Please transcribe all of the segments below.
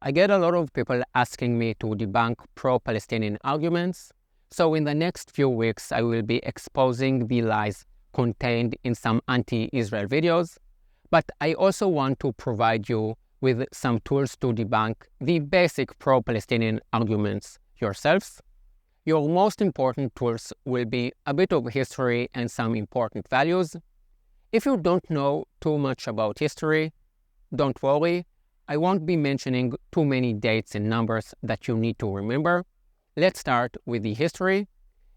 I get a lot of people asking me to debunk pro-Palestinian arguments, so in the next few weeks I will be exposing the lies contained in some anti-Israel videos, but I also want to provide you with some tools to debunk the basic pro-Palestinian arguments yourselves. Your most important tools will be a bit of history and some important values. If you don't know too much about history, don't worry, I won't be mentioning too many dates and numbers that you need to remember. Let's start with the history.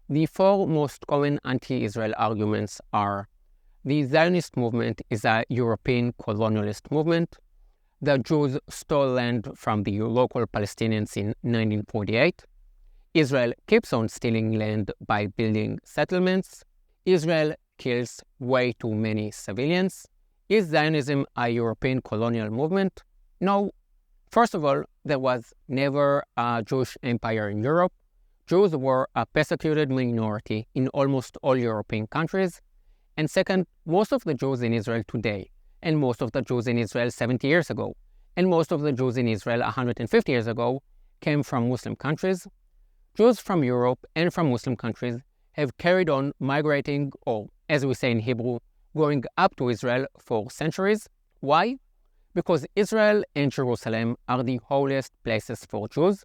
The four most common anti-Israel arguments are: the Zionist movement is a European colonialist movement. The Jews stole land from the local Palestinians in 1948. Israel keeps on stealing land by building settlements. Israel kills way too many civilians. Is Zionism a European colonial movement? No. First of all, there was never a Jewish empire in Europe. Jews were a persecuted minority in almost all European countries. And second, most of the Jews in Israel today, and most of the Jews in Israel 70 years ago, and most of the Jews in Israel 150 years ago came from Muslim countries. Jews from Europe and from Muslim countries have carried on migrating, or as we say in Hebrew, going up to Israel for centuries. Why? Because Israel and Jerusalem are the holiest places for Jews,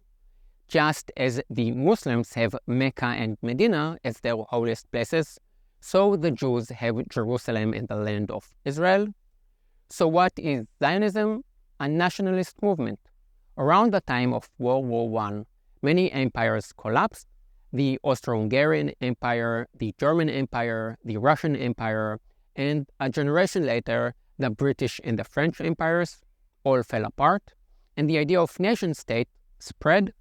just as the Muslims have Mecca and Medina as their holiest places, so the Jews have Jerusalem and the land of Israel. So what is Zionism? A nationalist movement. Around the time of World War I, many empires collapsed: the Austro-Hungarian Empire, the German Empire, the Russian Empire, and a generation later, the British and the French empires all fell apart, and the idea of nation-state spread.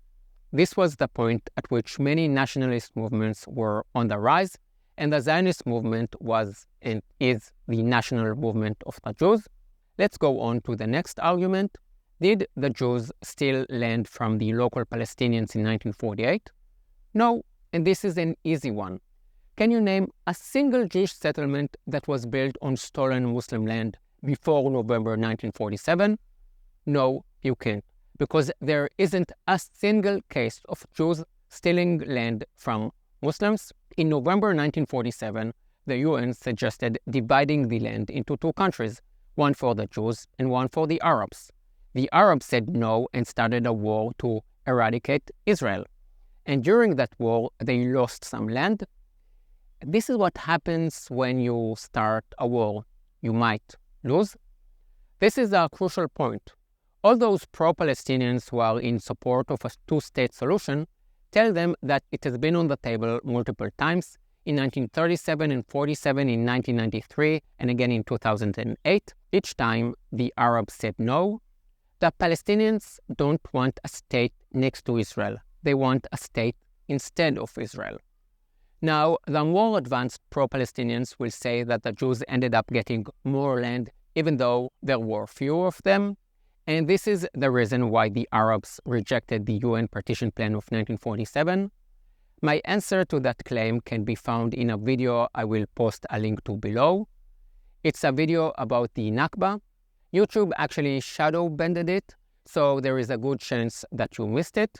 This was the point at which many nationalist movements were on the rise, and the Zionist movement was and is the national movement of the Jews. Let's go on to the next argument. Did the Jews steal land from the local Palestinians in 1948? No, and this is an easy one. Can you name a single Jewish settlement that was built on stolen Muslim land before November 1947? No, you can't, because there isn't a single case of Jews stealing land from Muslims. In November 1947, the UN suggested dividing the land into two countries, one for the Jews and one for the Arabs. The Arabs said no and started a war to eradicate Israel. And during that war, they lost some land. This is what happens when you start a war. You might lose. This is a crucial point. All those pro-Palestinians who are in support of a two-state solution, tell them that it has been on the table multiple times, in 1937 and 47, in 1993, and again in 2008. Each time, the Arabs said no. The Palestinians don't want a state next to Israel. They want a state instead of Israel. Now, the more advanced pro-Palestinians will say that the Jews ended up getting more land even though there were fewer of them, and this is the reason why the Arabs rejected the UN partition plan of 1947. My answer to that claim can be found in a video I will post a link to below. It's a video about the Nakba. YouTube actually shadow banned it, so there is a good chance that you missed it.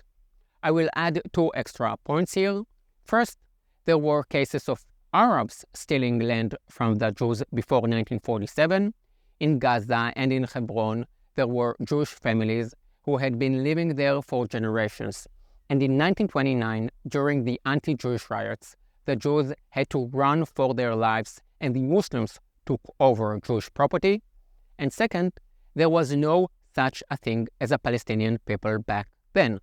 I will add two extra points here. First, there were cases of Arabs stealing land from the Jews before 1947. In Gaza and in Hebron, there were Jewish families who had been living there for generations. And in 1929, during the anti-Jewish riots, the Jews had to run for their lives and the Muslims took over Jewish property. And second, there was no such a thing as a Palestinian people back then.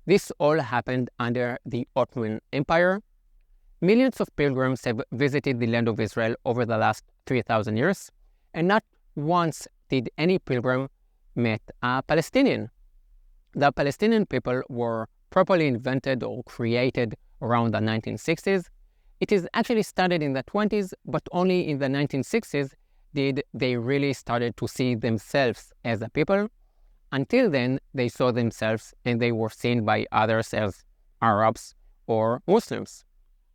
This all happened under the Ottoman Empire. Millions of pilgrims have visited the land of Israel over the last 3,000 years, and not once did any pilgrim meet a Palestinian. The Palestinian people were properly invented or created around the 1960s. It is actually started in the 20s, but only in the 1960s did they really started to see themselves as a people. Until then, they saw themselves and they were seen by others as Arabs or Muslims.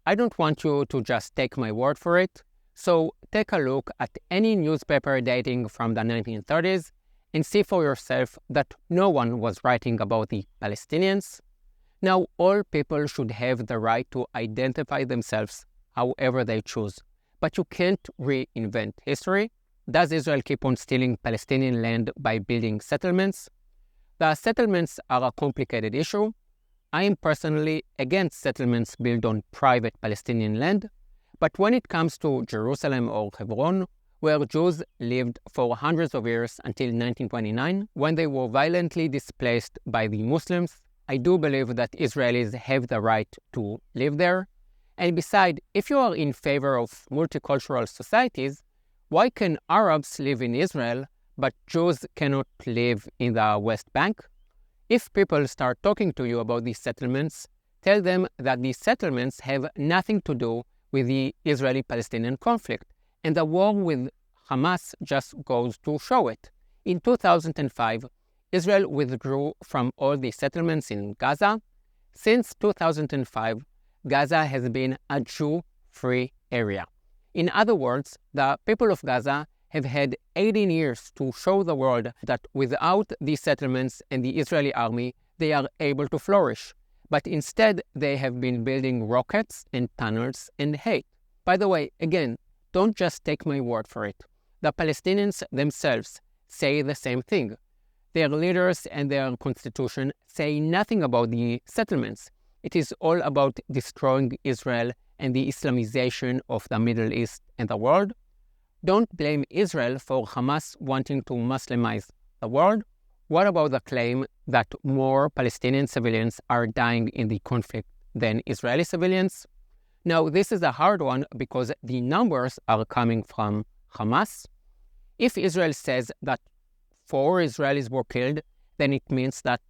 I don't want you to just take my word for it, so take a look at any newspaper dating from the 1930s and see for yourself that no one was writing about the Palestinians. Now, all people should have the right to identify themselves however they choose, but you can't reinvent history. Does Israel keep on stealing Palestinian land by building settlements? The settlements are a complicated issue. I am personally against settlements built on private Palestinian land, but when it comes to Jerusalem or Hebron, where Jews lived for hundreds of years until 1929, when they were violently displaced by the Muslims, I do believe that Israelis have the right to live there. And besides, if you are in favor of multicultural societies, why can Arabs live in Israel, but Jews cannot live in the West Bank? If people start talking to you about these settlements, tell them that these settlements have nothing to do with the Israeli-Palestinian conflict, and the war with Hamas just goes to show it. In 2005, Israel withdrew from all the settlements in Gaza. Since 2005, Gaza has been a Jew-free area. In other words, the people of Gaza have had 18 years to show the world that without these settlements and the Israeli army, they are able to flourish. But instead, they have been building rockets and tunnels and hate. By the way, again, don't just take my word for it. The Palestinians themselves say the same thing. Their leaders and their constitution say nothing about the settlements. It is all about destroying Israel and the Islamization of the Middle East and the world. Don't blame Israel for Hamas wanting to Muslimize the world. What about the claim that more Palestinian civilians are dying in the conflict than Israeli civilians? Now, this is a hard one because the numbers are coming from Hamas. If Israel says that 4 Israelis were killed, then it means that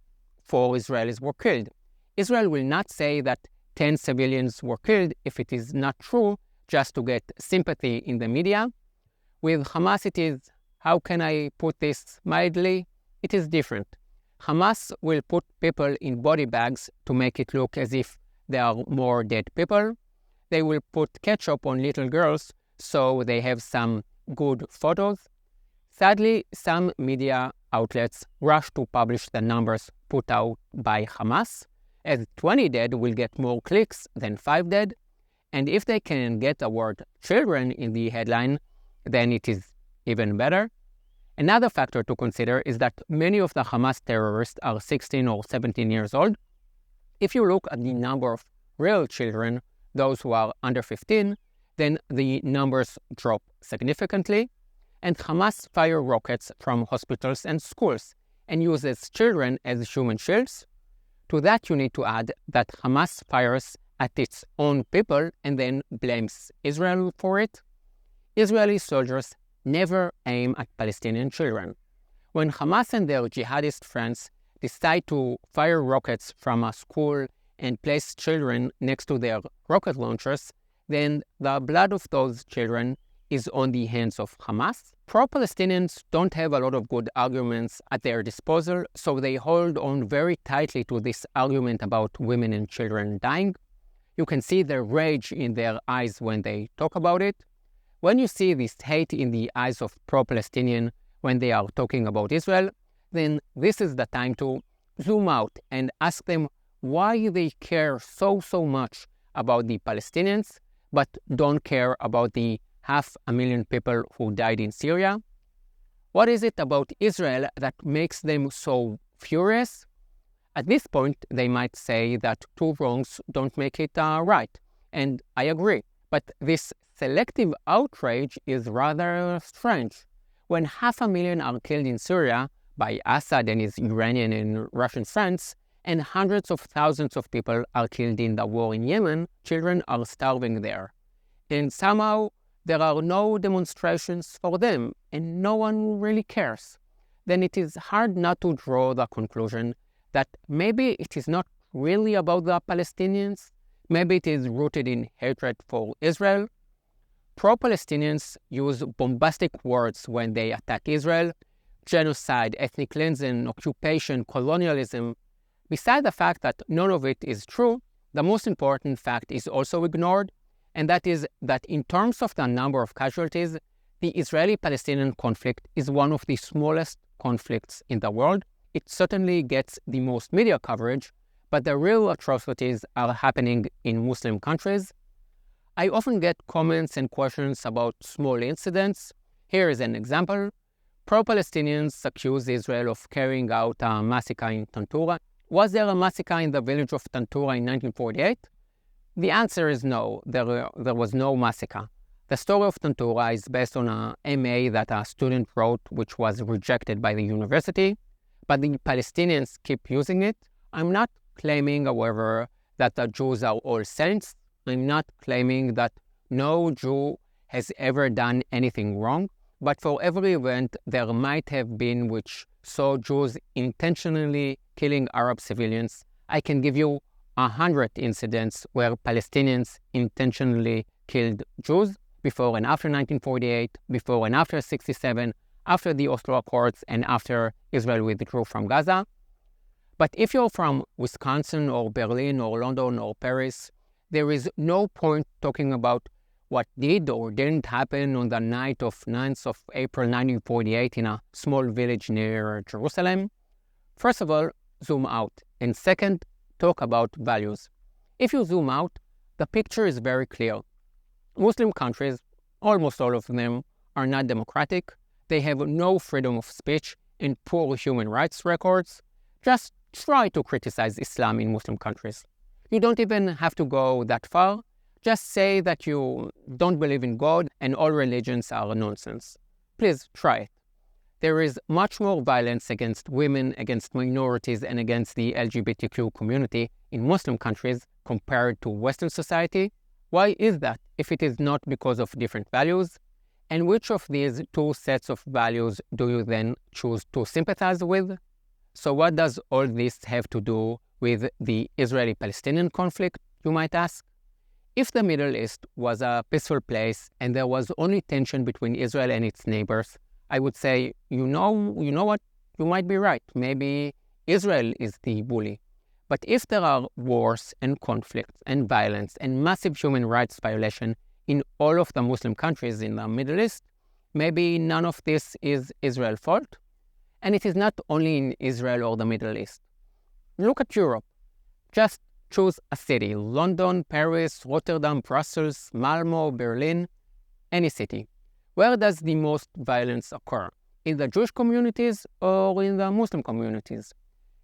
4 Israelis were killed. Israel will not say that 10 civilians were killed if it is not true, just to get sympathy in the media. With Hamas, it is, how can I put this mildly? It is different. Hamas will put people in body bags to make it look as if there are more dead people. They will put ketchup on little girls so they have some good photos. Sadly, some media outlets rush to publish the numbers put out by Hamas, as 20 dead will get more clicks than 5 dead. And if they can get the word children in the headline, then it is even better. Another factor to consider is that many of the Hamas terrorists are 16 or 17 years old. If you look at the number of real children, those who are under 15, then the numbers drop significantly. And Hamas fire rockets from hospitals and schools and uses children as human shields. To that, you need to add that Hamas fires at its own people and then blames Israel for it. Israeli soldiers never aim at Palestinian children. When Hamas and their jihadist friends decide to fire rockets from a school and place children next to their rocket launchers, then the blood of those children is on the hands of Hamas. Pro-Palestinians don't have a lot of good arguments at their disposal, so they hold on very tightly to this argument about women and children dying. You can see the rage in their eyes when they talk about it. When you see this hate in the eyes of pro-Palestinian when they are talking about Israel, then this is the time to zoom out and ask them why they care so much about the Palestinians, but don't care about the 500,000 people who died in Syria. What is it about Israel that makes them so furious? At this point, they might say that 2 wrongs don't make it right, and I agree. But this selective outrage is rather strange. When 500,000 are killed in Syria by Assad and his Iranian and Russian friends, and hundreds of thousands of people are killed in the war in Yemen, children are starving there. And somehow, there are no demonstrations for them, and no one really cares. Then it is hard not to draw the conclusion that maybe it is not really about the Palestinians, maybe it is rooted in hatred for Israel. Pro-Palestinians use bombastic words when they attack Israel: genocide, ethnic cleansing, occupation, colonialism. Beside the fact that none of it is true, the most important fact is also ignored, and that is that in terms of the number of casualties, the Israeli-Palestinian conflict is one of the smallest conflicts in the world. It certainly gets the most media coverage, but the real atrocities are happening in Muslim countries. I often get comments and questions about small incidents. Here is an example. Pro-Palestinians accuse Israel of carrying out a massacre in Tantura. Was there a massacre in the village of Tantura in 1948? The answer is no, there was no massacre. The story of Tantura is based on a MA that a student wrote, which was rejected by the university, but the Palestinians keep using it. I'm not claiming, however, that the Jews are all saints. I'm not claiming that no Jew has ever done anything wrong, but for every event there might have been which saw Jews intentionally killing Arab civilians. I can give you 100 incidents where Palestinians intentionally killed Jews before and after 1948, before and after 1967, after the Oslo Accords, and after Israel withdrew from Gaza. But if you're from Wisconsin or Berlin or London or Paris, there is no point talking about what did or didn't happen on the night of 9th of April 1948 in a small village near Jerusalem. First of all, zoom out. And second, talk about values. If you zoom out, the picture is very clear. Muslim countries, almost all of them, are not democratic. They have no freedom of speech and poor human rights records. Just try to criticize Islam in Muslim countries. You don't even have to go that far. Just say that you don't believe in God and all religions are nonsense. Please try it. There is much more violence against women, against minorities, and against the LGBTQ community in Muslim countries compared to Western society. Why is that, if it is not because of different values? And which of these two sets of values do you then choose to sympathize with? So what does all this have to do with the Israeli-Palestinian conflict, you might ask? If the Middle East was a peaceful place and there was only tension between Israel and its neighbors, I would say, you know what? You might be right. Maybe Israel is the bully. But if there are wars and conflicts and violence and massive human rights violation in all of the Muslim countries in the Middle East, maybe none of this is Israel's fault. And it is not only in Israel or the Middle East. Look at Europe. Just choose a city: London, Paris, Rotterdam, Brussels, Malmo, Berlin, any city. Where does the most violence occur? In the Jewish communities or in the Muslim communities?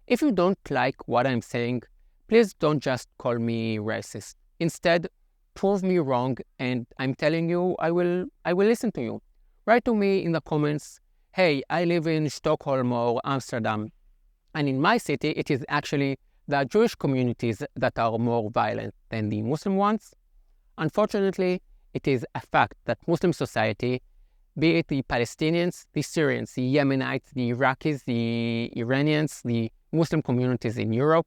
If you don't like what I'm saying, please don't just call me racist. Instead, prove me wrong, and I'm telling you, I will listen to you. Write to me in the comments, hey, I live in Stockholm or Amsterdam, and in my city, it is actually the Jewish communities that are more violent than the Muslim ones. Unfortunately, it is a fact that Muslim society, be it the Palestinians, the Syrians, the Yemenites, the Iraqis, the Iranians, the Muslim communities in Europe,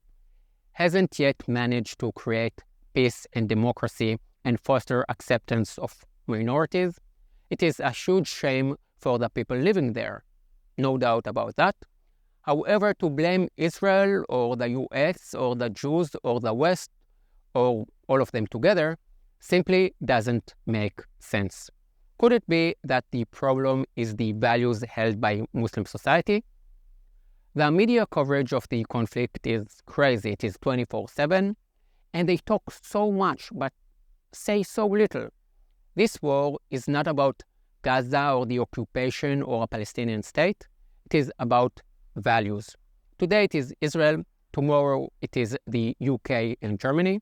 hasn't yet managed to create peace and democracy and foster acceptance of minorities. It is a huge shame for the people living there, no doubt about that. However, to blame Israel or the US or the Jews or the West or all of them together simply doesn't make sense. Could it be that the problem is the values held by Muslim society? The media coverage of the conflict is crazy. It is 24/7, and they talk so much but say so little. This war is not about Gaza or the occupation or a Palestinian state. It is about values. Today it is Israel, tomorrow it is the UK and Germany.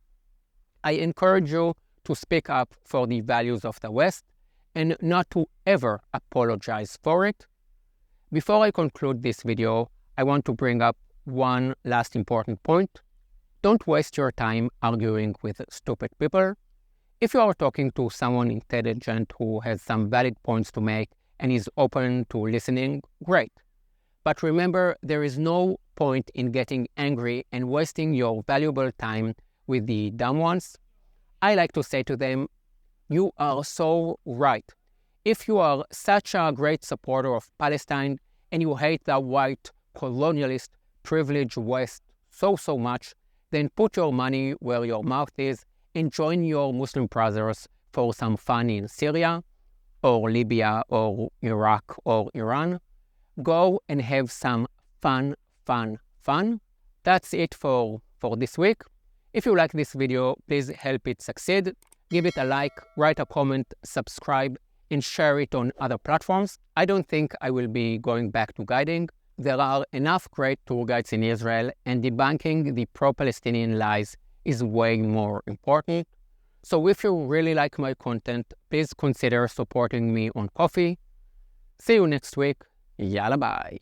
I encourage you to speak up for the values of the West and not to ever apologize for it. Before I conclude this video, I want to bring up one last important point. Don't waste your time arguing with stupid people. If you are talking to someone intelligent who has some valid points to make and is open to listening, great. But remember, there is no point in getting angry and wasting your valuable time with the dumb ones. I like to say to them, you are so right. If you are such a great supporter of Palestine and you hate the white, colonialist, privileged West so much, then put your money where your mouth is and join your Muslim brothers for some fun in Syria or Libya or Iraq or Iran. go and have some fun. That's it for this week. If you like this video, please help it succeed. Give it a like, write a comment, subscribe, and share it on other platforms. I don't think I will be going back to guiding. There are enough great tour guides in Israel, and debunking the pro-Palestinian lies is way more important. So if you really like my content, please consider supporting me on Ko-fi. See you next week. Yalla bye.